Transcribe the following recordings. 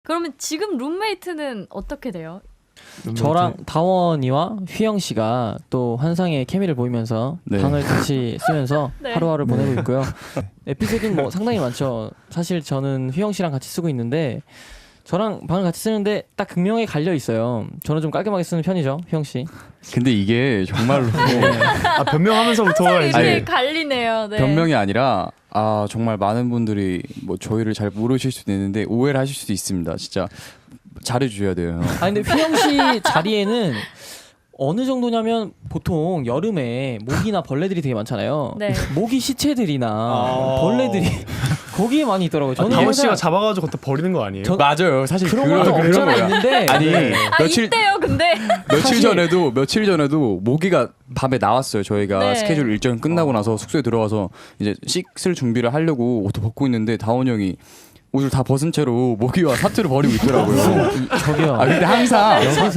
그러면 지금 룸메이트는 어떻게 돼요? 저랑 다원이와 휘영 씨가 또 환상의 케미를 보이면서 네. 방을 같이 쓰면서 네. 하루하루 보내고 있고요. 에피소드는 뭐 상당히 많죠. 사실 저는 휘영 씨랑 같이 쓰고 있는데 저랑 방을 같이 쓰는데 딱 극명하게 갈려 있어요. 저는 좀 깔끔하게 쓰는 편이죠, 휘영 씨. 근데 이게 정말로 아, 변명하면서부터 이렇게 이제 갈리네요. 네. 변명이 아니라 정말 많은 분들이 뭐 저희를 잘 모르실 수도 있는데 오해를 하실 수도 있습니다. 진짜 잘해주셔야 돼요. 아 근데 휘영 씨 자리에는 어느 정도냐면 보통 여름에 모기나 벌레들이 되게 많잖아요. 네. 모기 시체들이나 벌레들이 거기에 많이 있더라고요. 저는 다원 씨가 항상 잡아가지고 갖다 버리는 거 아니에요? 맞아요. 사실 그런 것도 없잖아 있는데 아니 네. 며칠 있대요, 근데. 며칠 전에도 모기가 밤에 나왔어요. 저희가 네. 스케줄 일정 끝나고 나서 숙소에 들어와서 이제 씻을 준비를 하려고 옷을 벗고 있는데 다원 형이 옷을 다 벗은 채로 모기와 사투를 벌이고 있더라고요. 저기요. 근데 항상 여기서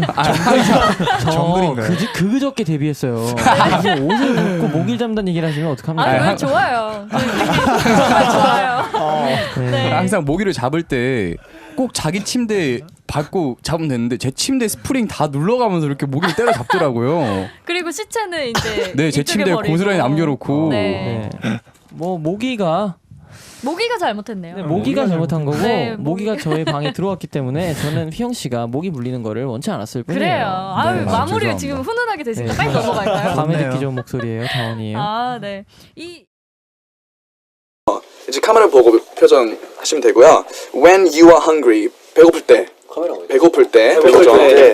정글인가요? 그저께 데뷔했어요. 무슨 옷을 벗고 모기를 잡는다는 얘기를 하시면 어떡합니까? 아, 왜 좋아요. 정말 좋아요. 네. 항상 모기를 잡을 때 꼭 자기 침대 밟고 잡으면 되는데 제 침대 스프링 다 눌러가면서 이렇게 모기를 때려 잡더라고요. 그리고 시체는 이제 네, 제 이쪽에 침대에 버리고. 고스란히 남겨놓고. 네. 네. 뭐 모기가 잘못했네요. 모기가 잘못한 거고 네, 모기가 저의 방에 들어왔기 때문에 저는 휘영 씨가 모기 물리는 거를 원치 않았을 뿐이에요. 그래요. 아유, 네. 마무리를 죄송합니다. 지금 훈훈하게 됐으니까 네. 빨리 넘어갈까요? 밤에 좋네요. 듣기 좋은 목소리예요, 다원이에요. 아, 네. 이 이제 카메라 보고 표정 하시면 되고요. When you are hungry, 배고플 때. 배고플 때.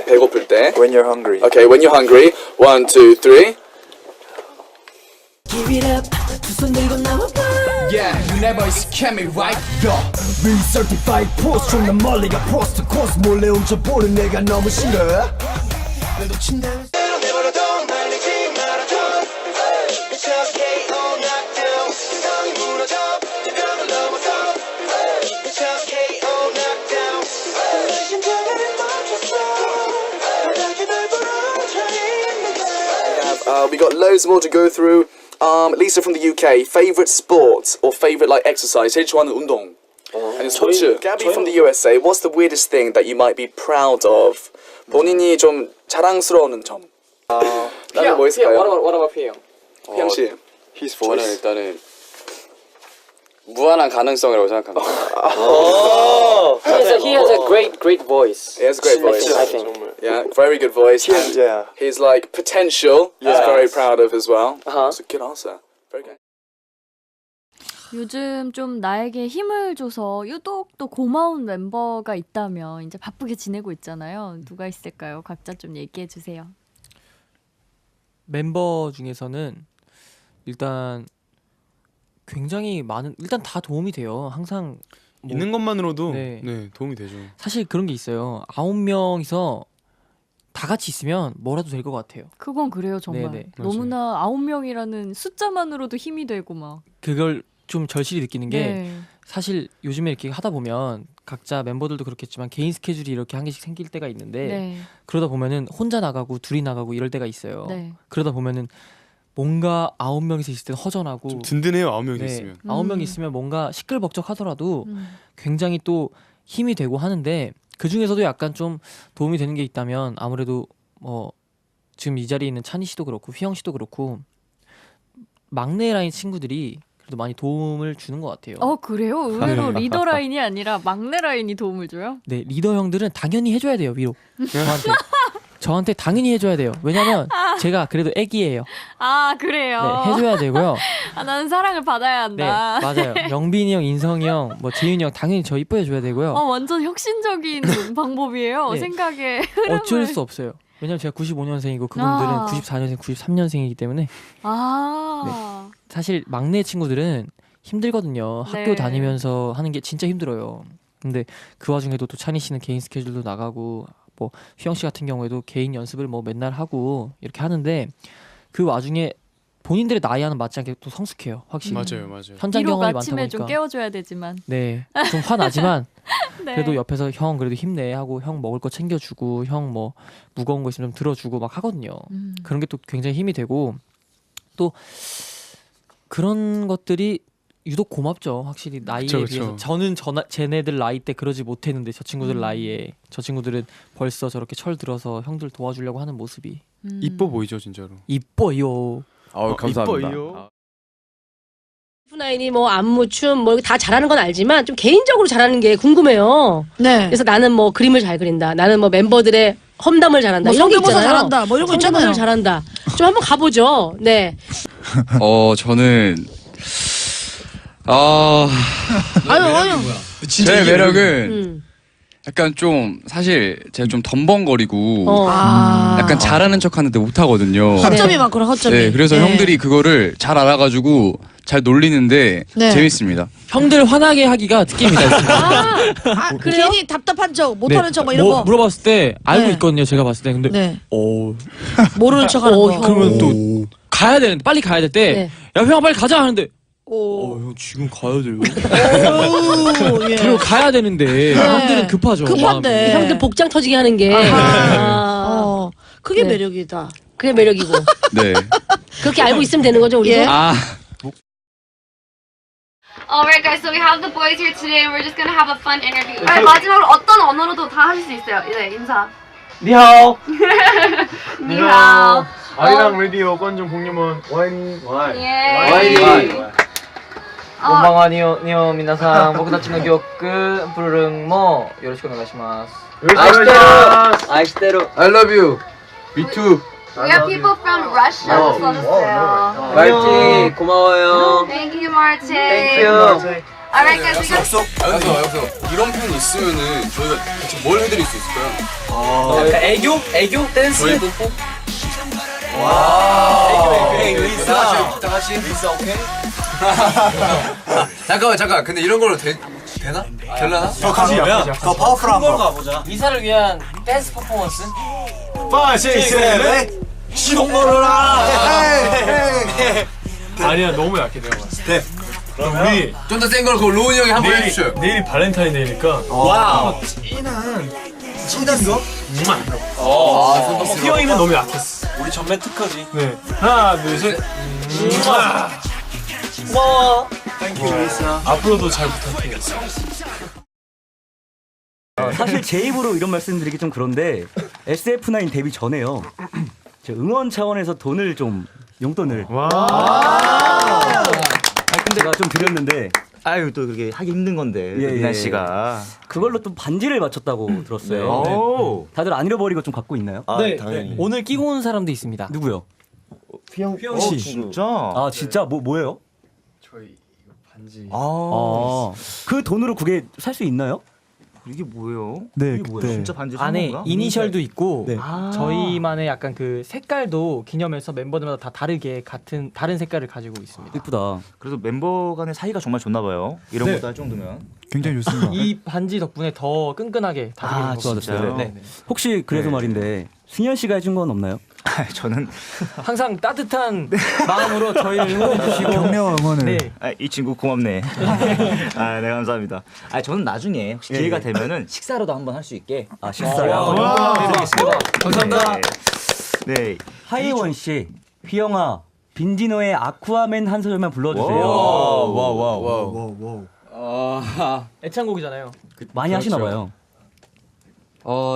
배고플 때. When you're hungry. Okay, when you're hungry. 1, 2, 3. Give it up, 두 손 들고 나와봐. Yeah, you never scam me right, yo. Real certified pro, strong 난 멀리가 Prost to coast 몰래 훔쳐보는 내가 너무 싫어. 내도 친다면 내버려둬 말리지 말아줘. It's okay, all knocked down. 세상이 무너져, 대변을 넘어서. It's okay, all knocked down. 내 심장을 멈췄어. 바닥에 날 부러져 있는데. We got loads more to go through. Lisa from the UK, favorite sport or favorite like exercise? 제일 좋아하는 운동. 아니 스포츠. Gabby from the USA, what's the weirdest thing that you might be proud of? 본인이 좀 자랑스러운 점. 나는 뭐 있을까요? What about Pyeong? 휘영 씨. His 저는 voice. 일단은 무한한 가능성이라고 생각합니다. He has a great voice. He has a great voice. I think. Yeah, very good voice. And Yeah. his like potential, he's very proud of as well. Uh-huh. That's a good answer. Very good. 요즘 좀 나에게 힘을 줘서 유독 또 고마운 멤버가 있다면 이제 바쁘게 지내고 있잖아요. 누가 있을까요? 각자 좀 얘기해 주세요. 멤버 중에서는 일단 굉장히 많은 일단 다 도움이 돼요. 항상 뭐 있는 것만으로도 네. 네, 도움이 되죠. 사실 그런 게 있어요. 9명이서 다 같이 있으면 뭐라도 될 것 같아요. 그건 그래요, 정말. 네네, 너무나 9명이라는 숫자만으로도 힘이 되고 막. 그걸 좀 절실히 느끼는 게 네. 사실 요즘에 이렇게 하다 보면 각자 멤버들도 그렇겠지만 개인 스케줄이 이렇게 한 개씩 생길 때가 있는데 네. 그러다 보면은 혼자 나가고 둘이 나가고 이럴 때가 있어요. 네. 그러다 보면은 뭔가 9명이서 있을 때는 허전하고 좀 든든해요. 9명이 네, 있으면. 9명 있으면 뭔가 시끌벅적하더라도 음. 굉장히 또 힘이 되고 하는데 그 중에서도 약간 좀 도움이 되는 게 있다면 아무래도 뭐 지금 이 자리에 있는 찬희 씨도 그렇고 휘영 씨도 그렇고 막내 라인 친구들이 그래도 많이 도움을 주는 것 같아요. 그래요? 의외로 리더 라인이 아니라 막내 라인이 도움을 줘요? 네, 리더 형들은 당연히 해줘야 돼요, 위로. 저한테 당연히 해줘야 돼요. 왜냐면 제가 그래도 애기예요. 아, 그래요? 네, 해줘야 되고요. 아, 나는 사랑을 받아야 네, 한다. 맞아요. 영빈이 형, 인성이 형, 뭐 재윤이 형 당연히 저 이뻐해줘야 되고요. 완전 혁신적인 방법이에요. 네. 생각에. 어쩔 수 없어요. 왜냐면 제가 95년생이고 그분들은 아. 94년생, 93년생이기 때문에 아. 사실 막내 친구들은 힘들거든요. 네. 학교 다니면서 하는 게 진짜 힘들어요. 근데 그 와중에도 또 찬희 씨는 개인 스케줄도 나가고 뭐 휘영 씨 같은 경우에도 개인 연습을 뭐 맨날 하고 이렇게 하는데 그 와중에 본인들의 나이와는 맞지 않게 또 성숙해요. 확실히. 맞아요. 현장 비록 경험이 많다 아침에 좀 보니까. 깨워줘야 되지만. 네, 좀 화나지만 네. 그래도 옆에서 형 그래도 힘내 하고 형 먹을 거 챙겨주고 형 뭐 무거운 거 있으면 좀 들어주고 막 하거든요. 그런 게 또 굉장히 힘이 되고 또 그런 것들이 유독 고맙죠. 확실히 나이에 그쵸, 그쵸. 비해서 저는 쟤네들 나이 때 그러지 못했는데 저 친구들 나이에 저 친구들은 벌써 저렇게 철 들어서 형들 도와주려고 하는 모습이 이뻐 보이죠 진짜로. 이뻐요. 감사합니다. 이뻐요. F9이 뭐 안무, 춤 뭐 다 잘하는 건 알지만 좀 개인적으로 잘하는 게 궁금해요. 네. 그래서 나는 뭐 그림을 잘 그린다. 나는 뭐 멤버들의 험담을 잘한다. 뭐 이런 게 성대모사 있잖아요. 잘한다. 뭐 이런 거 성대모사를 있잖아요. 잘한다. 좀 한번 가보죠. 네. 저는 아유. 제 매력은 음. 약간 좀 사실 제가 좀 덤벙거리고 아. 약간 잘하는 척하는데 못하거든요. 허점이 많구나, 허점이. 네, 그래서 네. 형들이 그거를 잘 알아가지고 잘 놀리는데 네. 재밌습니다. 형들 화나게 하기가 특기입니다. 아, 그래요? 괜히 답답한 척, 못하는 척, 뭐 이런 뭐 거. 물어봤을 때 알고 네. 있거든요. 제가 봤을 때. 근데 네. 오 모르는 척 하는 거. 그러면 또 가야 되는데 빨리 가야 될 때 네. 야 형 빨리 가자 하는데 오. 형 지금 가야 돼요. 오, 예. 그리고 가야 되는데 형들은 급하죠. 급한데. 마음이. 형들 복장 터지게 하는 게 그게 네. 매력이다. 그게 매력이고. 네. 그렇게 알고 있으면 되는 거죠, 우리도? 예. Alright guys, so we have the boys here today and we're just gonna have a fun interview. Alright, 마지막으로 어떤 언어로도 다 하실 수 있어요. 네, 인사. 니하오. 니하오. 아이랑 라디오 관중 공유먼 와이니. 예. こんばんは、ニオ皆さん、僕たちの曲プルルンもよろしくお願いします。愛してる。 I love you. Me too. We have people from Russia as well. 말티 고마워요. Thank you, Martin. Thank you. Alright guys, we got 여기서 이런 편 있으면은 저희가 대체 뭘 해드릴 수 있을까요? 약간 애교 댄스. 저희 뽀뽀? 다 같이 리사 오케이? 잠깐 근데 이런 걸로 되나? 될라나? 더 가자. 더 파워풀한 거 가보자. 리사를 위한 댄스 퍼포먼스. 5, 6, 7, 시동 걸어라. 아니야 너무 약해 내가 봤을 때. 그럼 우리 좀 더 센 걸 그 로운이 형이 한번 해주셔요. 내일이 발렌타인데이니까. 와우. 진한 거? 휘영이는 너무 약했어. 우리 전매 특허지. 네. 하나, 둘, 셋. 고마워. 땡큐 리사. 앞으로도 잘 부탁드리겠어. 사실 제 입으로 이런 말씀드리기 좀 그런데 SF9 데뷔 전에요. 저 응원 차원에서 돈을 좀 용돈을. 근데 제가 좀 드렸는데. 아유 또 그게 하기 힘든 건데 이난 씨가 그걸로 또 반지를 맞췄다고 들었어요. 네. 다들 안 잃어버리고 좀 갖고 있나요? 네, 오늘 끼고 온 사람도 있습니다. 누구요? 휘영 씨. 진짜? 아 진짜 뭐예요? 저희 이거 반지. 그 돈으로 그게 살 수 있나요? 이게 뭐예요? 네, 이게 뭐예요? 진짜 반지 산 안에 건가? 이니셜도 있고 네. 저희만의 약간 그 색깔도 기념해서 멤버들마다 다 다르게 다른 색깔을 가지고 있습니다. 예쁘다. 그래도 멤버 간의 사이가 정말 좋나 봐요. 이런 네. 것도 할 정도면. 굉장히 좋습니다. 이 반지 덕분에 더 끈끈하게 다르게 된 것 좋아졌어요. 같아요. 네. 혹시 그래서 네. 말인데 승현 씨가 해준 건 없나요? 저는 항상 따뜻한 마음으로 저희를 응원해 주시고 격려와 응원을. 네. 이 친구 고맙네. 네 감사합니다. 저는 나중에 혹시 기회가 되면은 식사라도 한번 할 수 있게. 식사요. 감사합니다. 네. 하이원 씨, 휘영아, 빈지노의 아쿠아맨 한 소절만 불러주세요. 애창곡이잖아요. 많이 하시나 봐요.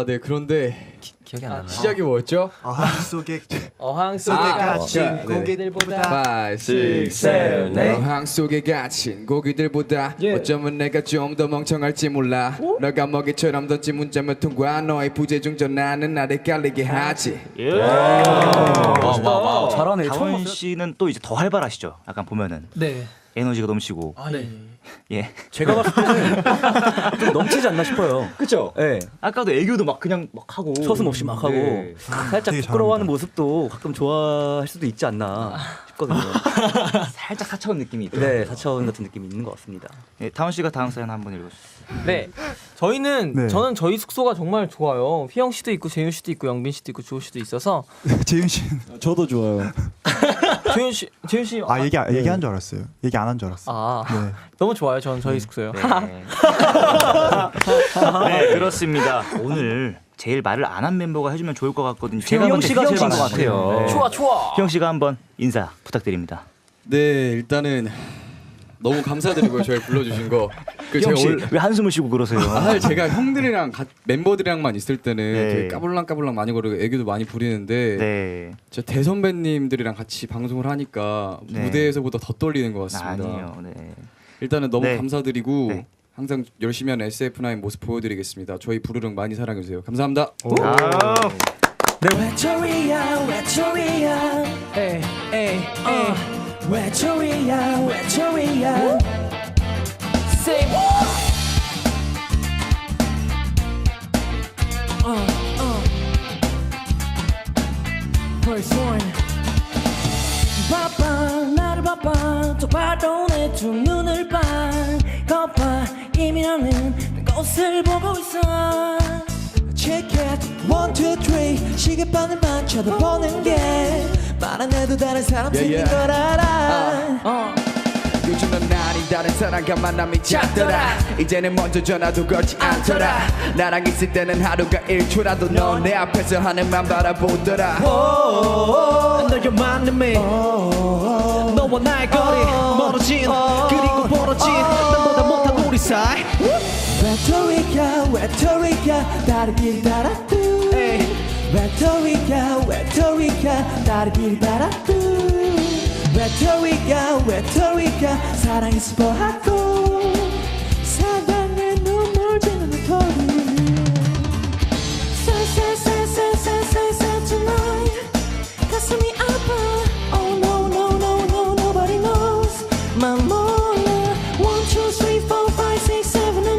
네 그런데 기억이 안 나요. 시작이 뭐였죠? 어항 속에 갇힌 고기들보다 5, 6, 7, 8 어항 속에 갇힌 고기들보다 어쩌면 내가 좀 더 멍청할지 몰라 너가 먹이처럼 던진 문자 몇 통과 너의 부재중전 나는 나를 깔리게 하지 잘하네. 다원 씨는 또 이제 더 활발하시죠. 약간 보면은 네. 에너지가 넘치고. 네. 예. 제가 봤을 때는 좀 넘치지 않나 싶어요. 그쵸? 네. 아까도 애교도 막 그냥 막 하고 서슴없이 막 하고 네. 살짝 부끄러워하는 모습도 가끔 좋아할 수도 있지 않나 싶거든요. 살짝 사차원 느낌이 있죠. 네, 사차원 같은 느낌이 있는 것 같습니다. 예, 다원 씨가 다음 사연 한번 읽어주세요. 네. 저는 저희 숙소가 정말 좋아요. 휘영 씨도 있고 재윤 씨도 있고 영빈 씨도 있고 주호 씨도 있어서 재윤 씨 저도 좋아요. 재윤 씨 얘기한 줄 알았어요. 얘기 안 한 줄 알았어. 네. 너무 좋아요. 전 저희 숙소요. 네, 그렇습니다. 오늘 제일 말을 안 한 멤버가 해주면 좋을 것 같거든요. 제가 휘영 먼저 씨가 휘영 제일 씨인 것 많아요. 같아요. 좋아. 휘영 씨가 한번 인사 부탁드립니다. 네 일단은 너무 감사드리고요. 저희 불러주신 거. 형 씨 왜 한숨을 쉬고 그러세요? 제가 형들이랑 멤버들이랑만 있을 때는 네. 되게 까불랑까불랑 많이 거리고 애교도 많이 부리는데 네. 저 대선배님들이랑 같이 방송을 하니까 네. 무대에서보다 더 떨리는 것 같습니다. 아니에요. 네. 일단은 너무 네. 감사드리고 네. 항상 열심히 하는 SF9 모습 보여드리겠습니다. 저희 부르릉 많이 사랑해주세요. 감사합니다. 외톨이야 외톨이야 에이 외톨이야 외톨이야 Say what? First one 바빠 나를 바빠 똑바로 내 두 눈을 봐 거봐 이미 나는 내 것을 보고 있어 Check it, 1, 2, 3 시계바늘만 쳐다보는 게 말 안 해도 다른 사람 생긴 걸 알아 요즘은 날이 다른 사람과 만남이 잦더라. 이제는 먼저 전화도 걸지 않더라. 나랑 있을 때는 하루가 1초라도 넌 내 앞에서 하늘만 바라보더라. 너의 만남에 너와 나의 거리 멀어진 그리고 벌어진 남보다 못한 우리 사이 외톨이야 외톨이야 다른 길 따라두 외톨이야 외톨이야 다른 길 따라두 외톨이야 외톨이야 사랑이 스포하고 사랑의 눈물 지는 외톨이 쌀쌀쌀쌀쌀쌀쌀 tonight 가슴이 아파 Oh no no no no nobody knows 맘 몰라 1, 2, 3, 4, 5, 6, 7, and 8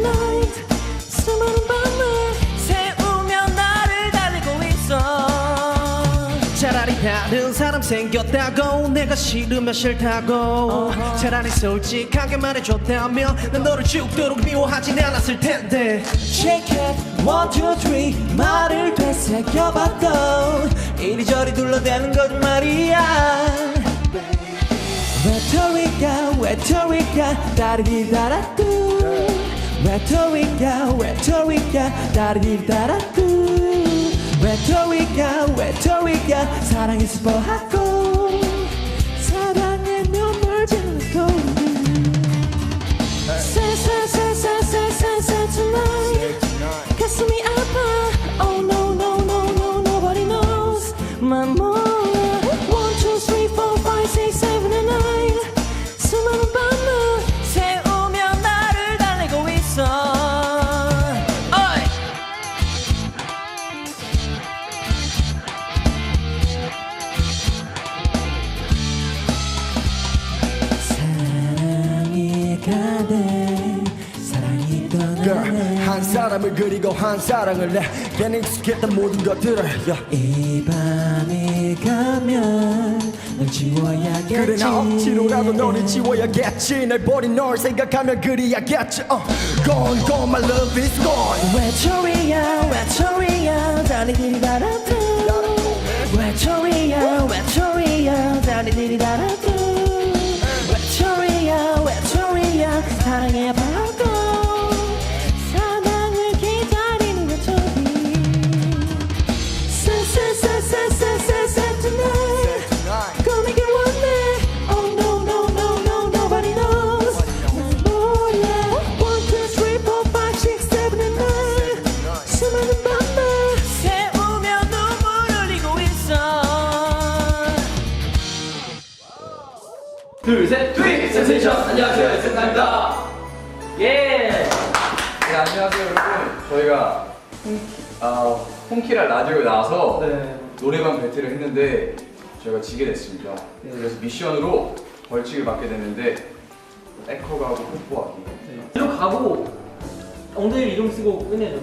수많은 밤을 새우며 나를 달리고 있어 차라리 다른 사람 생겼다고 내가 싫으면 싫다고 차라리 솔직하게 말해줬다면 난 너를 죽도록 미워하진 않았을 텐데 Shake it 1, 2, 3 말을 되새겨봐도 이리저리 둘러대는 거짓말이야 외톨이야 외톨이야 다리디 달아뚜 외톨이야 외톨이야 다리디 달아뚜 외톨이야 외톨이야 사랑이 스포하고 사랑의 눈물 지는 외톨이 쌀쌀쌀쌀쌀쌀 tonight 가슴이 아파 Oh no no no no nobody knows 맘 몰라 1, 2, 3, 4, 5, 6, 7, and 8 수많은 밤을 새우며 나를 달리고 있어 사랑이 가네 사랑이 떠나네 한 사람을 그리고 한 사랑을 내게 익숙했던 모든 것들을 이 밤이 가면 널 지워야겠지 그래 나 억지로라도 너를 지워야겠지 날 버린 널 생각하면 그리야겠지 Gone gone my love is gone 외톨이야 외톨이야 다리들이 달아도 외톨이야 외톨이야 다리들이 달아도 외톨이야 외톨이야 사랑에 아파하고 사랑을 기다리는 외톨이 쌀쌀쌀쌀쌀쌀 tonight 꿈이길 원해 Oh no no no no nobody knows 날 몰라 1, 2, 3, 4, 5, 6, 7, and 8 수많은 밤을 새우며 눈물 흘리고 있어 둘셋 트윗 센세이션 안녕하세요 SF입니다 예 네, 안녕하세요 여러분. 저희가 홈키라 라디오에 나와서 노래방 배틀을 했는데 저희가 지게 됐습니다. 그래서 미션으로 벌칙을 받게 됐는데 에코 가고 뽀뽀하기. 일로 가고 엉덩이 이름 쓰고 끝내죠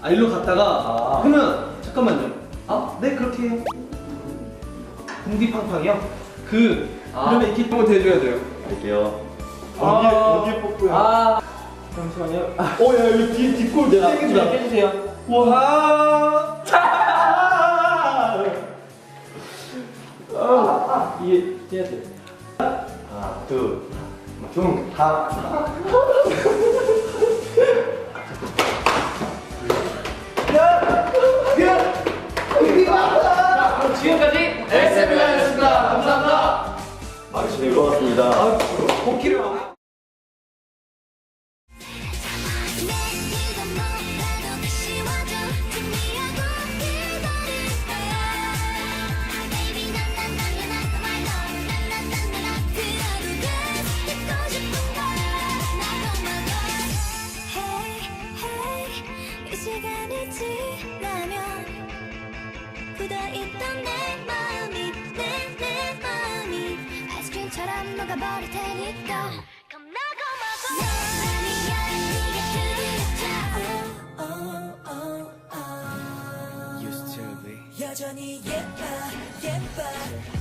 일로 갔다가 그러면 잠깐만요 네 그렇게 해요 궁디팡팡이요? 그러면 이렇게 한번 대줘야 돼요. 할게요. 어디 뽀뽀요? 잠시만요 야 여기 뒤에 뒷골 내가 해주세요 와 이게 해야 돼 하나 둘 지금까지 SF였습니다 감사합니다 즐거웠습니다. 코끼리 시간이 지나면 굳어있던 내 마음이 내 마음이 아이스크림처럼 녹아버릴 테니까 여전히 예뻐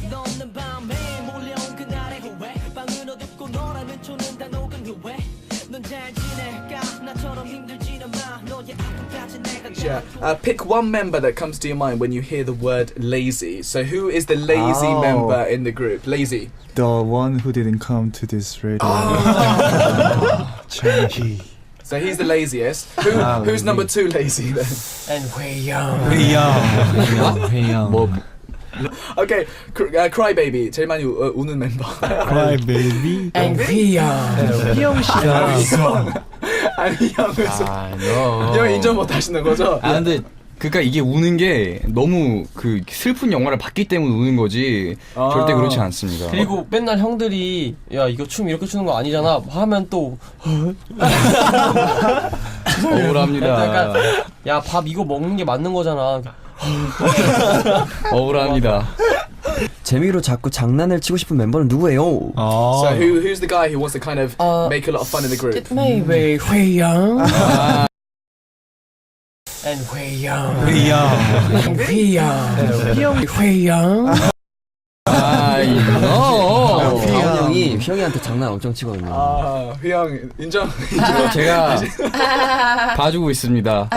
너 없는 밤에 몰려온 그날의 후회 방은 어둡고 너라는 초는 다 녹은 후회 넌 잘 지낼까 나처럼 힘들지는 마 너의 아픔까지 내가 Yeah. Pick one member that comes to your mind when you hear the word lazy. So who is the lazy Oh. member in the group? Lazy. The one who didn't come to this radio. Changi. So he's the laziest. Who's number 2 lazy then? And 회영. 뭐 Okay, Crybaby. 제일 많이 우는 멤버. Cry baby. And 회영. 휘영 씨가 아니 형 인정 못 하시는 거죠? 아 근데 그러니까 이게 우는 게 너무 그 슬픈 영화를 봤기 때문에 우는 거지 절대 그렇지 않습니다. 그리고 맨날 형들이 야 이거 춤 이렇게 추는 거 아니잖아 하면 또 억울합니다. 야 밥 이거 먹는 게 맞는 거잖아. 억울합니다. 재미로 자꾸 장난을 치고 싶은 멤버는 누구예요? So who's the guy who wants to kind of make a lot of fun in the group? It may be 회영. And 회영. 회영. 형이 휘영이한테 장난 엄청 치거든요. 휘영 인정. 제가 봐주고 있습니다.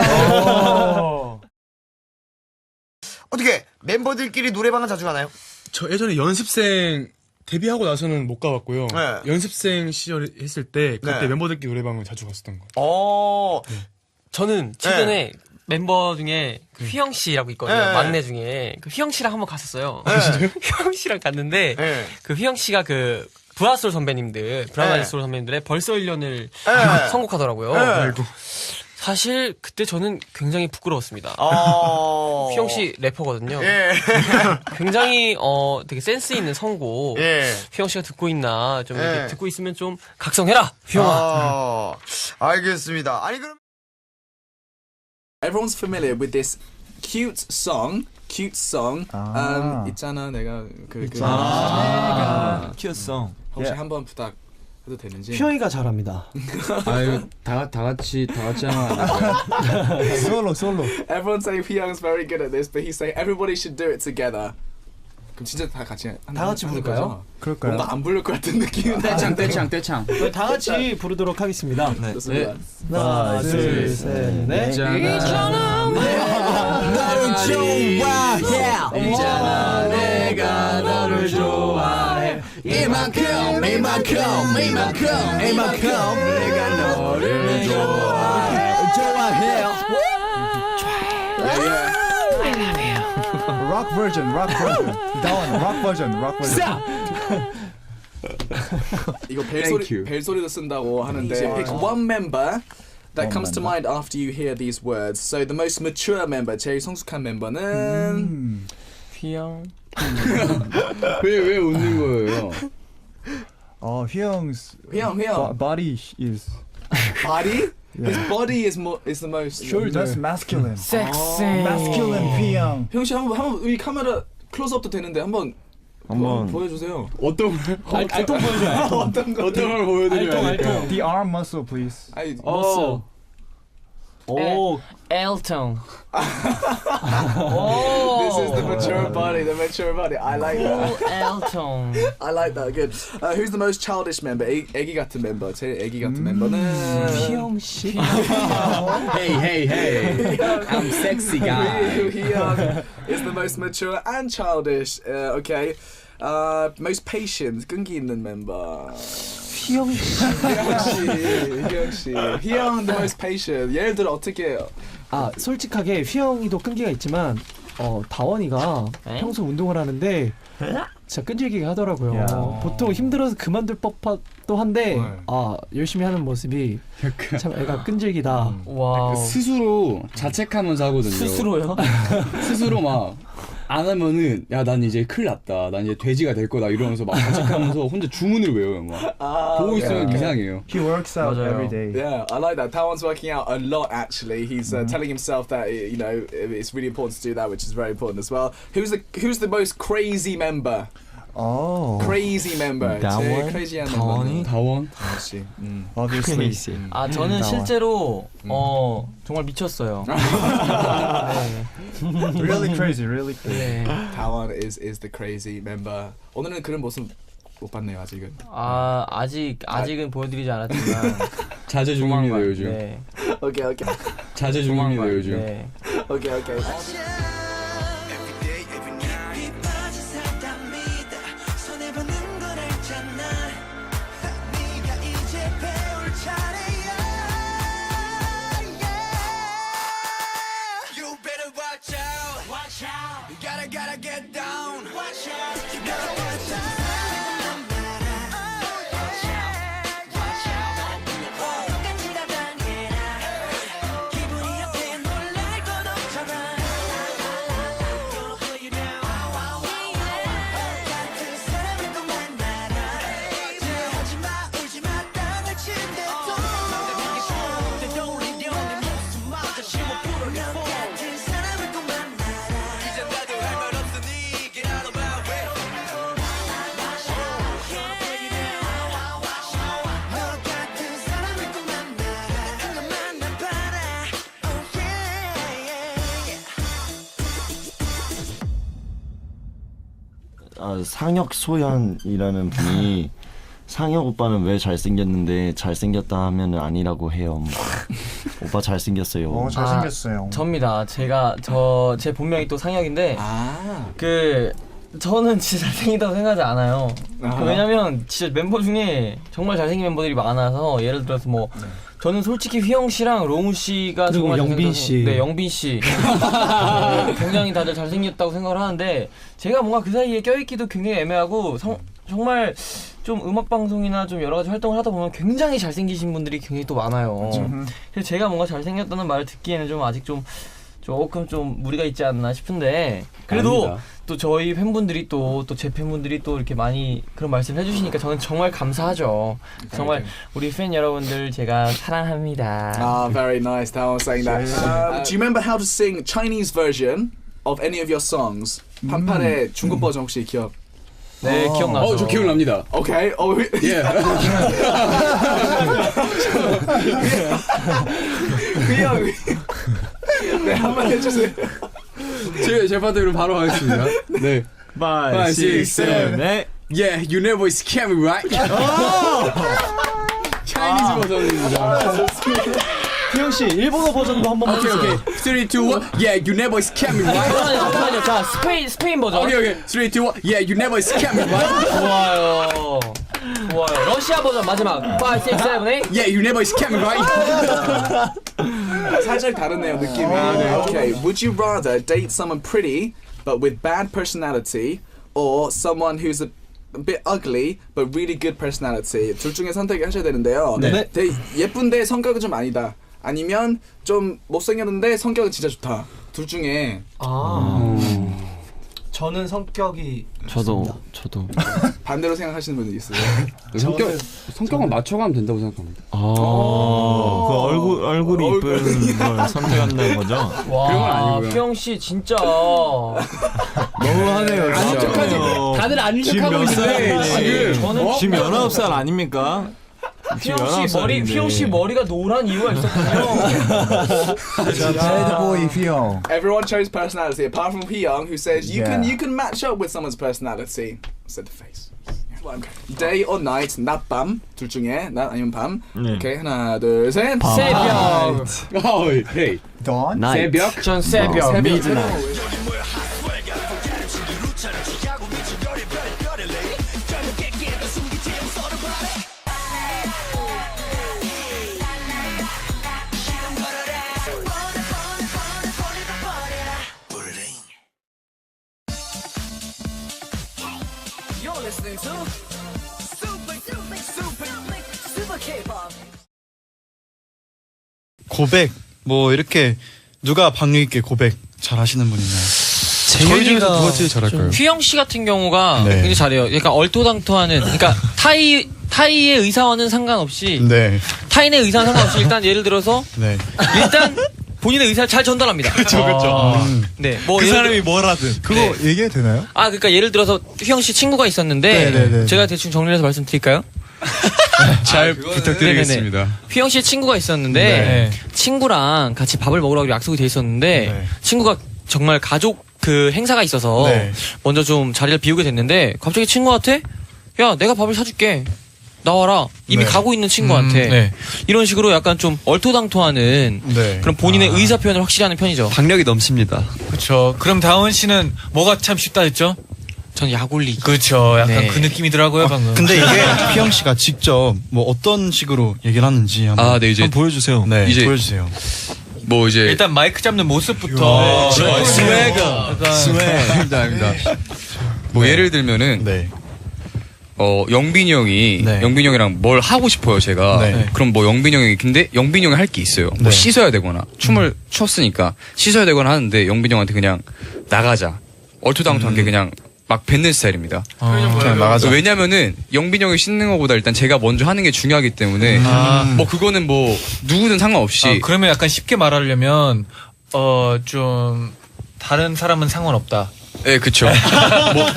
어떻게 멤버들끼리 노래방은 자주 가나요? 저 예전에 연습생 데뷔하고 나서는 못 가봤고요. 네. 연습생 시절 했을 때 그때 네. 멤버들끼리 노래방을 자주 갔었던 거. 저는 최근에 멤버 중에 그 휘영 씨라고 있거든요. 네. 막내 중에 그 휘영 씨랑 한번 갔었어요. 네. 휘영 씨랑 갔는데 네. 그 휘영 씨가 그 브라솔 선배님들, 브라나이솔 선배님들의 벌써 1년을 네. 선곡하더라고요. 네. 사실 그때 저는 굉장히 부끄러웠습니다. 휘영 씨 래퍼거든요. 예. 굉장히 되게 센스 있는 선곡. 예. 휘영 씨가 듣고 있나 좀 예. 이렇게 듣고 있으면 좀 각성해라, 휘영아. 알겠습니다. 아니 그럼 Everyone's familiar with this cute song. 있잖아 내가 Cute song. 혹시 한번 부탁해도 되는지. 휘영이가 잘합니다. 아유 다 같이 하면 Solo. Everyone say Hyung's very good at this, but he's saying everybody should do it together. 그럼 진짜 다 같이 부를까요? 그럴까요? 뭔가 안 부를 것 같은 느낌이. 떼창. 다 같이 부르도록 하겠습니다. 네. 하나, 둘, 셋, 넷. 있잖아 내가 너를 좋아해 이만큼 내가 너를 좋아해 Rock version. That one, rock version. 이거 벨소리도 쓴다고 하는데 pick one member that comes to mind after you hear these words. So the most mature member, 제일 성숙한 멤버는 휘영. 왜 웃는 거예요? Hyung's 휘영. body is Body? His body is the most. that's masculine. Sexy. Masculine Hyung. 형 씨 한번 이 카메라 클로즈업도 되는데 한번 보여주세요. 어떤 알통 보여줘요. 어떤 걸 보여드려요? 알통. The arm muscle, please. 아니 머슬. 오. 엘통. This is the mature body. I like that. 엘통. I like that. Good. Who's the most childish member? 애기 같은 멤버. 제일 애기 같은 멤버는 휘영 씨. Hey. I'm sexy guy. Hyung is the most mature and childish. Okay. Most patient. 끈기 있는 멤버. 휘영 씨. 희영 씨. 희영 the most patient. 예를 들어 어떻게 해요? 솔직하게 휘영이도 끈기가 있지만 다원이가 평소 운동을 하는데 진짜 끈질기게 하더라고요. 보통 힘들어서 그만둘 법도 한데 열심히 하는 모습이 참 애가 끈질기다. 와우. 스스로 자책하면서 하거든요. 스스로요? 스스로 막 안 하면은 야 난 이제 큰일 났다. 난 이제 돼지가 될 거다 이러면서 막 자책하면서 혼자 주문을 외워요. 막 보고 있으면 이상해요. He works out 맞아요. every day. Yeah, I like that. Tawan's working out a lot actually. He's telling himself that you know it's really important to do that, which is very important as well. Who's the most crazy member? Oh, Crazy member. 제일 crazy한 멤버는 다원. 역시. obviously. 아 저는 다원. 실제로 정말 미쳤어요. Really crazy, really crazy. 네. Tawan is the crazy member. 오늘은 그런 모습 못 봤네요 아직은. 아 아직은 보여드리지 않았지만 자제 중입니다 조만간, 요즘. 네. 오케이. 자제 중입니다 요즘. 네. 오케이. You better watch out. Watch out. You gotta get down. Watch out. You gotta watch out. 상혁 소연이라는 분이 상혁 오빠는 왜 잘생겼는데 잘생겼다 하면 아니라고 해요. 오빠 잘생겼어요. 잘생겼어요. 접니다. 제 본명이 또 상혁인데 저는 진짜 잘생기다고 생각하지 않아요. 왜냐면 진짜 멤버 중에 정말 잘생긴 멤버들이 많아서 예를 들어서 뭐 저는 솔직히 휘영 씨랑 롱우 씨가 그리고 정말 영빈 씨. 네, 영빈 씨. 굉장히 다들 잘생겼다고 생각을 하는데 제가 뭔가 그 사이에 껴있기도 굉장히 애매하고 정말 좀 음악 방송이나 좀 여러 가지 활동을 하다 보면 굉장히 잘생기신 분들이 굉장히 또 많아요. 그래서 제가 뭔가 잘생겼다는 말을 듣기에는 좀 아직 조금 좀 무리가 있지 않나 싶은데 그래도 아닙니다. 또 저희 팬분들이 또 제 팬분들이 또 이렇게 많이 그런 말씀을 해주시니까 저는 정말 감사하죠. 정말 우리 팬 여러분들 제가 사랑합니다. Ah, very nice. Tawan saying that. Do you remember how to sing Chinese version of any of your songs? 판판의 중국 버전 혹시 기억? 네, 기억나죠. 저 기억납니다. Okay. 예. 그냥 네, 한번 해주세요. 제 파트로 바로 하겠습니다. 네. 5, 6, 7, 8. Yeah, you never scam me, right? 차이니즈 버전입니다. 휘영 씨 일본어 버전도 한번 오케이. 해주세요. 3, 2, 1. Yeah, you never scam me, right? 잠깐만요. 자, 스페인 버전. 오케이. 3, 2, 1. Yeah, you never scam me, right? 좋아요. 러시아 버전 마지막. 5, 6, 7, 8. Yeah, you never scam me, right? 살짝 다르네요 느낌이. Okay. Would you rather date someone pretty but with bad personality, or someone who's a bit ugly but really good personality? 둘 중에 선택을 하셔야 되는데요. 네. 되게 예쁜데 성격은 좀 아니다. 아니면 좀 못생겼는데 성격은 진짜 좋다. 둘 중에. 저는 성격이 저도 반대로 생각하시는 분들 있어요. 성격만 맞춰가면 된다고 생각합니다. 그 얼굴이 이쁜 걸 선택한다는 거죠? 와, 그런 건 아니고요. 휘영 씨 진짜 너무하네요. 아닌 척하지. 다들 아닌 척하고 있는데 지금. 저는 지금 19살 아닙니까? 휘영 씨 머리가 노란 이유가 있었군요. Bad boy 휘영. Everyone chose personality apart from Hyung, who says you Yeah. can match up with someone's personality. Said the face. Day or night, 낮 밤 둘 중에 낮 아니면 밤. 오케이 하나 둘 셋. 새벽. 헤이. Dawn. 새벽. 전 새벽. Midnight. You're listening to Super K-pop. 고백 뭐 이렇게 누가 박력 있게 고백 잘 하시는 분 있나요? 저희 중에서 누가 제일 잘할까요? 휘영 씨 같은 경우가 네. 굉장히 잘해요. 그러니까 얼토당토하는, 그러니까 타이의 의사와는 상관없이, 네. 타인의 의사와는 상관없이 일단 예를 들어서 네. 일단 본인의 의사를 잘 전달합니다. 그렇죠. 네, 뭐 그 예를 사람이 뭐라든. 그거 얘기해도 되나요? 그러니까 예를 들어서 휘영 씨 친구가 있었는데 네네네. 제가 대충 정리해서 말씀드릴까요? 잘 부탁드리겠습니다. 네네네. 휘영 씨의 친구가 있었는데 친구랑 같이 밥을 먹으러 가기로 약속이 돼 있었는데 친구가 정말 가족 그 행사가 있어서 먼저 좀 자리를 비우게 됐는데 갑자기 친구한테 야 내가 밥을 사줄게 나와라 이미 가고 있는 친구한테 이런 식으로 약간 좀 얼토당토하는 그런 본인의 의사 표현을 확실히 하는 편이죠. 박력이 넘칩니다. 그렇죠. 그럼 다원 씨는 뭐가 참 쉽다 했죠? 전 약올리. 그렇죠. 약간 그 느낌이더라고요 방금. 근데 이게 휘영 씨가 직접 뭐 어떤 식으로 얘기를 하는지 한번, 네, 이제 한번 보여주세요. 네, 이제 보여주세요. 뭐 이제 일단 마이크 잡는 모습부터 스웨거. 아닙니다. 뭐 예를 들면은 영빈이 형이 영빈이 형이랑 뭘 하고 싶어요 제가. 그럼 뭐 영빈이 형이 근데 영빈이 형이 할 게 있어요. 뭐 씻어야 되거나 춤을 췄으니까 씻어야 되거나 하는데 영빈이 형한테 그냥 나가자. 얼토당토하게 그냥 막 뱉는 스타일입니다. 그냥 나가자. 왜냐면은 영빈이 형이 씻는 것보다 일단 제가 먼저 하는 게 중요하기 때문에 뭐 그거는 뭐 누구든 상관없이. 그러면 약간 쉽게 말하려면 좀 다른 사람은 상관없다. 네, 그쵸. 뭐,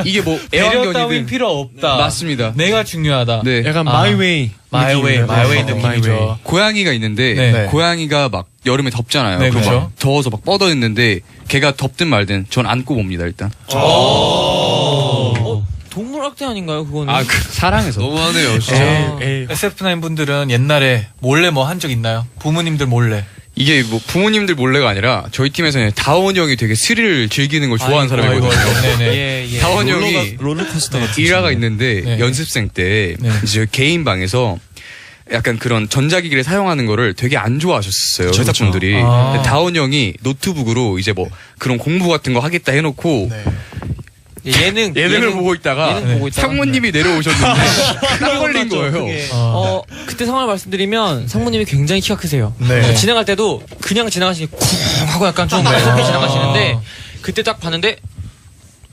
이게 뭐, 배려 따윈 필요 없다. 맞습니다. 내가 중요하다. 네. 약간 my way. my way 느낌이죠. 고양이가 있는데, 고양이가 막 여름에 덥잖아요. 네, 그럼 그쵸. 막 더워서 막 뻗어 있는데, 걔가 덥든 말든 전 안고 봅니다, 일단. 동물학대 아닌가요 그거는? 사랑해서. 너무하네요, 진짜. SF9 분들은 옛날에 몰래 뭐 한 적 있나요? 부모님들 몰래. 이게 뭐 부모님들 몰래가 아니라 저희 팀에서는 다원 형이 되게 스릴을 즐기는 걸 좋아하는 사람이거든요. 다원 형이 롤러코스터 같은 일화가 있는데 연습생 때 이제 개인 방에서 약간 그런 전자기기를 사용하는 거를 되게 안 좋아하셨어요 제작분들이. 근데 다원 형이 노트북으로 이제 뭐 그런 공부 같은 거 하겠다 해놓고 예능을 보고 있다가 상무님이 내려오셨는데 딱 걸린 거예요. 그때 상황을 말씀드리면 상무님이 굉장히 키가 크세요. 진행할 때도 그냥 지나가시니 쿵 하고 약간 좀 무섭게 지나가시는데 그때 딱 봤는데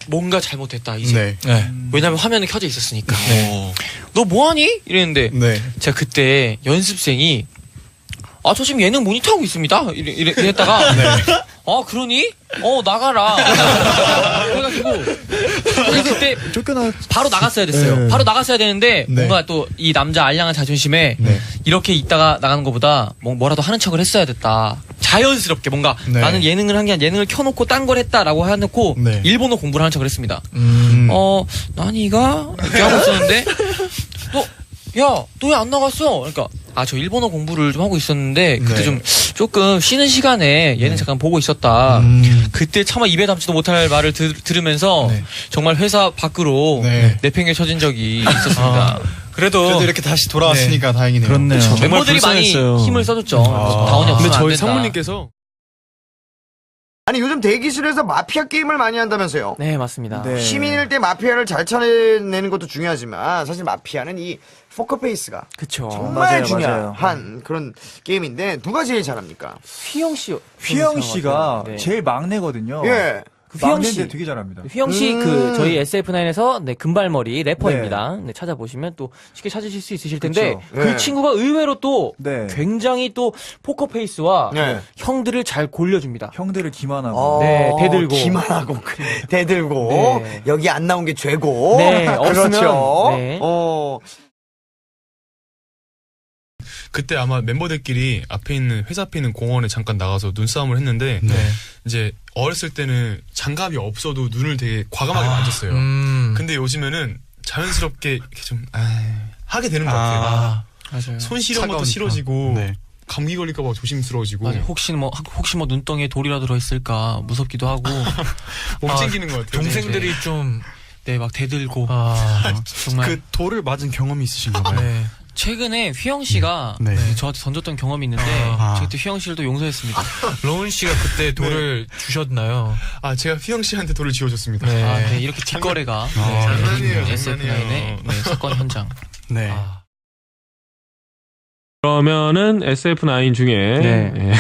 뭔가 잘못됐다 이제. 왜냐면 화면이 켜져 있었으니까. 너 뭐하니? 이랬는데 제가 그때 연습생이 저 지금 예능 모니터하고 있습니다. 이랬다가 그러니? 나가라. 그래가지고 그때 바로 나갔어야 됐어요. 바로 나갔어야 되는데 뭔가 또 이 남자 알량한 자존심에 이렇게 있다가 나가는 것보다 뭐라도 하는 척을 했어야 됐다. 자연스럽게 뭔가 나는 예능을 한 게 아니라 예능을 켜놓고 딴 걸 했다라고 해놓고 일본어 공부를 하는 척을 했습니다. 나니가 이렇게 하고 있었는데 너 왜 안 나갔어? 그러니까 저 일본어 공부를 좀 하고 있었는데 그때 좀 조금 쉬는 시간에 예능 잠깐 보고 있었다. 그때 차마 입에 담지도 못할 말을 들으면서 정말 회사 밖으로 내팽개 쳐진 적이 있었습니다. 그래도 이렇게 다시 돌아왔으니까 다행이네요. 그렇네요. 멤버들이 많이 힘을 써줬죠. 다원이 없으면 안 된다. 상무님께서 아니 요즘 대기실에서 마피아 게임을 많이 한다면서요? 네 맞습니다. 시민일 때 마피아를 잘 찾아내는 것도 중요하지만 사실 마피아는 이 포커페이스가 그쵸. 정말 중요한 그런 게임인데 누가 제일 잘합니까? 휘영 씨. 휘영 씨가 제일 막내거든요. 예. 휘영 씨 되게 잘합니다. 휘영 씨 저희 SF9에서 금발머리 래퍼입니다. 찾아보시면 또 쉽게 찾으실 수 있으실 텐데 그 친구가 의외로 또 굉장히 또 포커페이스와 형들을 잘 골려줍니다. 형들을 기만하고 대들고 기만하고 대들고 여기 안 나온 게 죄고 없으면 그렇죠. 그때 아마 멤버들끼리 앞에 있는 회사 앞에 있는 공원에 잠깐 나가서 눈싸움을 했는데 이제 어렸을 때는 장갑이 없어도 눈을 되게 과감하게 만졌어요. 근데 요즘에는 자연스럽게 이렇게 좀 하게 되는 것 같아요. 맞아요. 손 시려운 것도 싫어지고 감기 걸릴까 봐 조심스러워지고. 맞아요. 혹시 뭐 눈덩이에 돌이라도 들어있을까 무섭기도 하고 목 찡기는 것 같아요. 동생들이 좀 막 대들고 정말 그 돌을 맞은 경험이 있으신가 봐요. 최근에 휘영 씨가 저한테 던졌던 경험이 있는데 제가 그때 휘영 씨를 또 용서했습니다. 로운 씨가 그때 돌을 주셨나요? 제가 휘영 씨한테 돌을 지어줬습니다. 이렇게 뒷거래가 장난이에요. SF9의 사건 현장. 그러면은 SF9 중에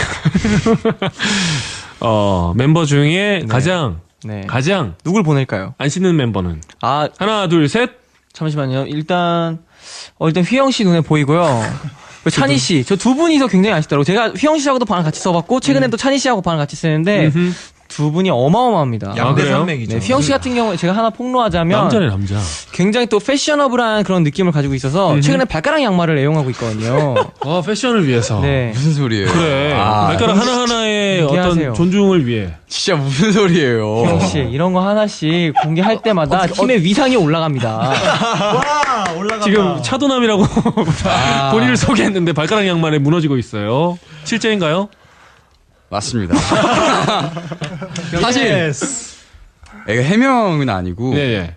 멤버 중에 가장 네. 가장 누굴 보낼까요? 안 씻는 멤버는? 아 하나, 둘, 셋. 잠시만요. 일단 휘영 씨 눈에 보이고요. 찬희 씨, 저 두 분이서 굉장히 아쉽더라고요. 제가 휘영 씨하고도 방을 같이 써봤고 최근에 또 찬희 씨하고 방을 같이 쓰는데 두 분이 어마어마합니다. 양대 산맥이죠. 네, 휘영 씨 같은 경우에 제가 하나 폭로하자면 남자네 남자. 굉장히 또 패셔너블한 그런 느낌을 가지고 있어서 최근에 발가락 양말을 애용하고 있거든요. 아 패션을 위해서. 네. 무슨 소리예요? 그래. 발가락 하나하나의 공개하세요. 어떤 존중을 위해. 진짜 무슨 소리예요? 휘영 씨 이런 거 하나씩 공개할 때마다 팀의 위상이 올라갑니다. 와 올라간다. 지금 차도남이라고 본인을 소개했는데 발가락 양말에 무너지고 있어요. 실제인가요? 맞습니다. 사실 애가 해명은 아니고 네.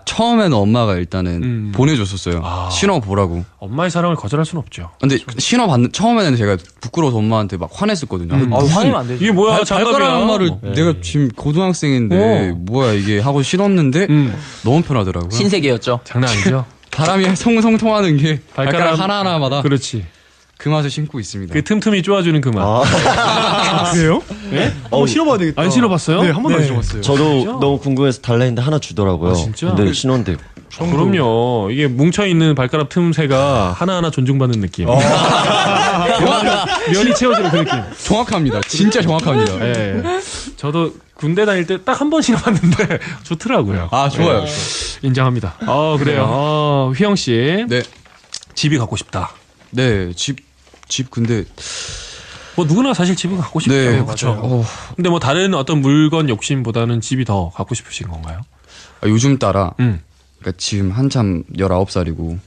처음에는 엄마가 일단은 보내줬었어요. 신어 보라고. 엄마의 사랑을 거절할 수는 없죠. 근데 처음에는 제가 부끄러워서 엄마한테 막 화냈었거든요. 화내면 안 되죠. 이게 뭐야? 발가락 양말을 내가 지금 고등학생인데 뭐야 이게 하고 신었는데 너무 편하더라고요. 신세계였죠. 장난 아니죠? 바람이 송송 통하는 게 발가락 발가락 하나하나마다 그렇지. 그 맛을 신고 있습니다. 그 틈틈이 쪼아주는 그 맛. 그래요? 네? 한번 신어봐야 되겠다. 안 신어봤어요? 네, 한 번도 안 신어봤어요. 저도 너무 궁금해서 달라 했는데 하나 주더라고요. 아, 진짜? 근데 신었는데 그럼요. 이게 뭉쳐있는 발가락 틈새가 하나하나 존중받는 느낌. 면이 채워지는 그 느낌. 정확합니다. 진짜 정확합니다. 네. 저도 군대 다닐 때 딱 한 번 신어봤는데 좋더라고요. 아, 좋아요. 네. 인정합니다. 그래요. 휘영 씨. 네. 집이 갖고 싶다. 네, 집 근데 뭐 누구나 사실 집은 갖고 싶죠. 네, 그렇죠. 근데 뭐 다른 어떤 물건 욕심보다는 집이 더 갖고 싶으신 건가요? 요즘 따라 그러니까 지금 한참 19살이고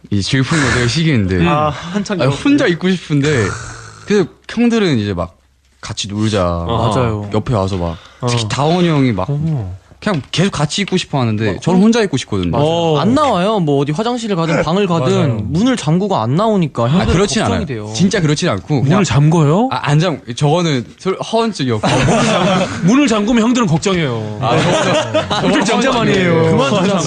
이 질풍노도의 시기인데 한참 혼자 있고 싶은데 그래서 형들은 이제 막 같이 놀자. 맞아요. 옆에 와서 막 특히 다원이 형이 막 그냥 계속 같이 있고 싶어 하는데 저는 혼자 있고 싶거든요. 안 나와요. 뭐 어디 화장실을 가든 방을 가든 문을 잠그고 안 나오니까 형들 그렇진 걱정이 않아요. 돼요. 진짜 그렇진 않고 문을 잠궈요? 안 저거는 허언증이었고 문을 잠그면 형들은 걱정해요. 형들 잠잠만이에요.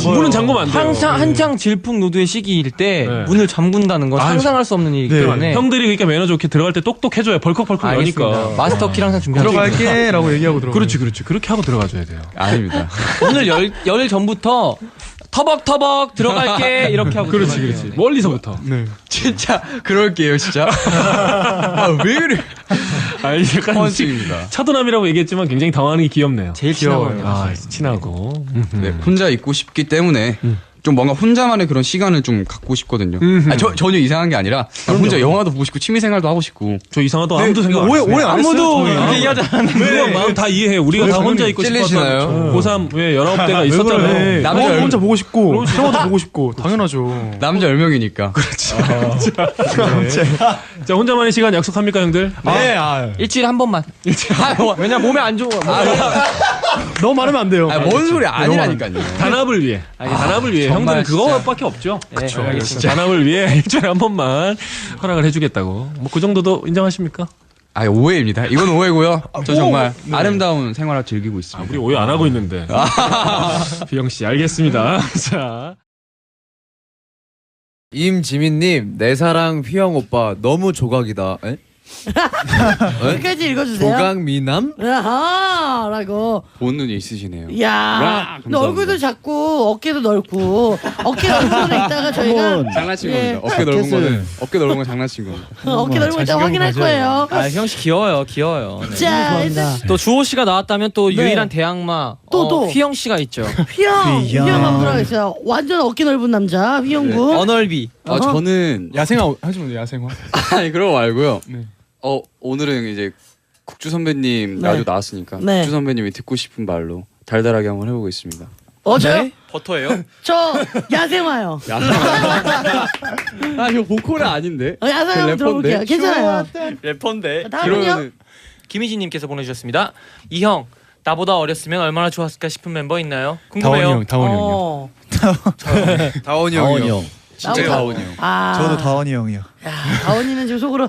문은 잠그면 안 돼요. 한창 질풍노도의 시기일 때 문을 잠근다는 건 상상할 수 없는 일이기 때문에 형들이 그러니까 매너 좋게 들어갈 때 똑똑해줘야 벌컥벌컥 여니까. 마스터 키를 항상 준비하고 들어갈게라고 얘기하고 들어가. 그렇지. 그렇게 하고 들어가줘야 돼요. 아닙니다. 오늘 열 전부터 터벅터벅 들어갈게 이렇게 하고 그렇지. 멀리서부터. 네. 진짜 그럴게요, 진짜. 왜 그래? 약간 허언증입니다. 차도남이라고 얘기했지만 굉장히 당황하는 게 귀엽네요. 제일 친하고. 친하고. 네, 혼자 있고 싶기 때문에 좀 뭔가 혼자만의 그런 시간을 좀 갖고 싶거든요. 전혀 이상한 게 아니라 혼자 영화도 보고 싶고 취미생활도 하고 싶고. 저 이상하다. 아무도 생각 안 오해 했어요. 안 했어요. 아무도 그렇게 얘기하지 않았는데 마음 다 이해해. 우리가 다 혼자 있고 찔리시나요? 싶었던 고3 왜 19대가 있었잖아요. 남자 혼자 보고 싶고 영화도 보고 싶고 당연하죠. 남자 10명이니까. 그렇지. 자, 혼자만의 시간 약속합니까, 형들? 네. 일주일에 한 번만. 왜냐 몸에 안 좋아. 너무 많으면 안 돼요. 뭔 소리 아니라니까요. 단합을 위해. 단합을 위해. 형들은 그거밖에 없죠. 그렇죠. 단합을 위해 일주일에 한 번만 허락을 해주겠다고. 뭐 그 정도도 인정하십니까? 오해입니다. 이건 오해고요. 저 정말 아름다운 생활을 즐기고 있습니다. 우리 오해 안 하고 있는데. 비영 씨, 알겠습니다. 자. 임지민님, 내 사랑 휘영 오빠 너무 조각이다. 에? 끝까지 읽어주세요. 조각미남? 아하라고. 본 눈이 있으시네요. 야, 너 얼굴도 작고 어깨도 넓고 어깨 넓은 거는 이따가 저희가 장난친 겁니다. 어깨 넓은 건 장난친 겁니다. 어깨 넓은 거 이따 확인할 거예요. 휘영 씨 귀여워요. 네. 자, 일단 또 주호 씨가 나왔다면 또 유일한 대항마 또. 휘영 씨가 있죠. 휘영 한번 하겠어요. 완전 어깨 넓은 남자 휘영군. 언얼비. 저는 야생화 하시면 야생화. 아니 그런 거 말고요. 오늘은 이제 국주 선배님 라디오 나왔으니까 국주 선배님이 듣고 싶은 말로 달달하게 한번 해보고 있습니다. 저요? 버터예요? 저 야생화요. 이거 보컬은 아닌데. 야생화 한번 들어볼게요. 괜찮아요. 래퍼인데. 다음은요? 김희진님께서 보내주셨습니다. 이 형 나보다 어렸으면 얼마나 좋았을까 싶은 멤버 있나요? 궁금해요. 다원이 형이요. 다원이 형이요. 진짜 다원이 형. 저도 다원이 형이요. 야, 다원이는 지금 속으로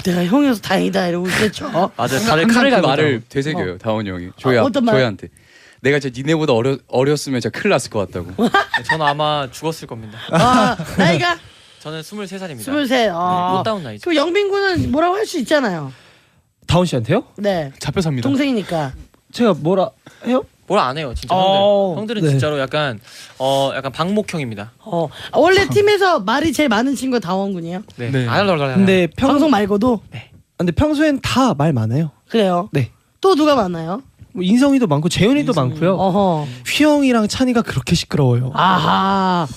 내가 형이어서 다행이다 이러고 있겠죠. 맞아, 다들 칼을 그 말을 되새겨요. 다원이 형이 어떤 말? 조이한테. 내가 진짜 니네보다 어렸으면 진짜 큰일 났을 것 같다고. 저는 아마 죽었을 겁니다. 나이가? 저는 23살입니다. 23. 꽃다운 나이죠. 그럼 영빈 군은 뭐라고 할 수 있잖아요. 다운 씨한테요? 네. 잡혀 삽니다. 동생이니까. 제가 뭐라 해요? 뭘 안 해요 진짜 형들은 네. 진짜로 약간 약간 방목형입니다. 원래 팀에서 말이 제일 많은 친구가 다원군이에요. 네. 네. 알랄랄랄. 근데 방송 말고도 근데 평소엔 다 말 많아요. 그래요. 네. 또 누가 많아요? 뭐 인성이도 많고 재훈이도 많고요. 어허. 휘영이랑 찬이가 그렇게 시끄러워요. 아하.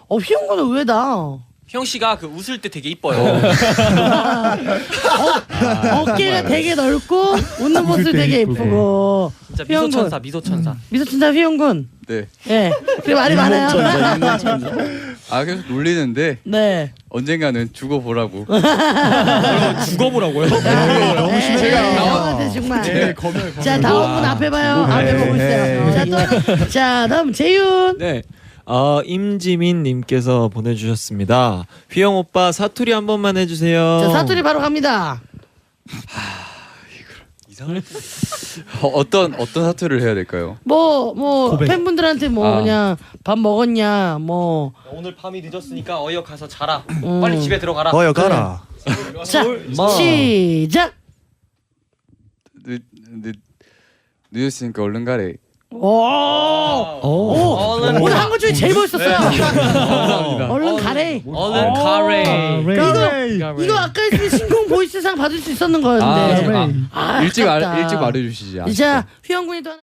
휘영군은 의외다. 형 씨가 그 웃을 때 되게 이뻐요. 어깨가 되게 넓고 웃는 모습 되게 예쁘고. 진짜 미소천사, 미소천사. 미소천사 휘영군. 네. 예. 그게 말이 많아요. 아 계속 놀리는데 네. 언젠가는 죽어보라고. 죽어보라고요? 너무 심해요. 정말. 네, 자 다음분 앞에 봐요. 앞에 보고 있어요. 자 다음 재윤. 네. 임지민님께서 보내주셨습니다. 휘영 오빠 사투리 한 번만 해주세요. 자 사투리 바로 갑니다. 어떤 사투를 해야 될까요? 뭐 고백. 팬분들한테 뭐 그냥 밥 먹었냐 뭐. 오늘 밤이 늦었으니까 어여 가서 자라. 빨리 집에 들어가라. 어여 가라. 자 시작. 늦었으니까 얼른 가래. 오늘 한 것 중에 제일 멋있었어요. 얼른 가래. 얼른 가래. 이거 아까 했으면 신공 보이스상 받을 수 있었는 거였는데. 일찍 아깝다. 일찍 말해주시지. 자 휘영군이 또 하나.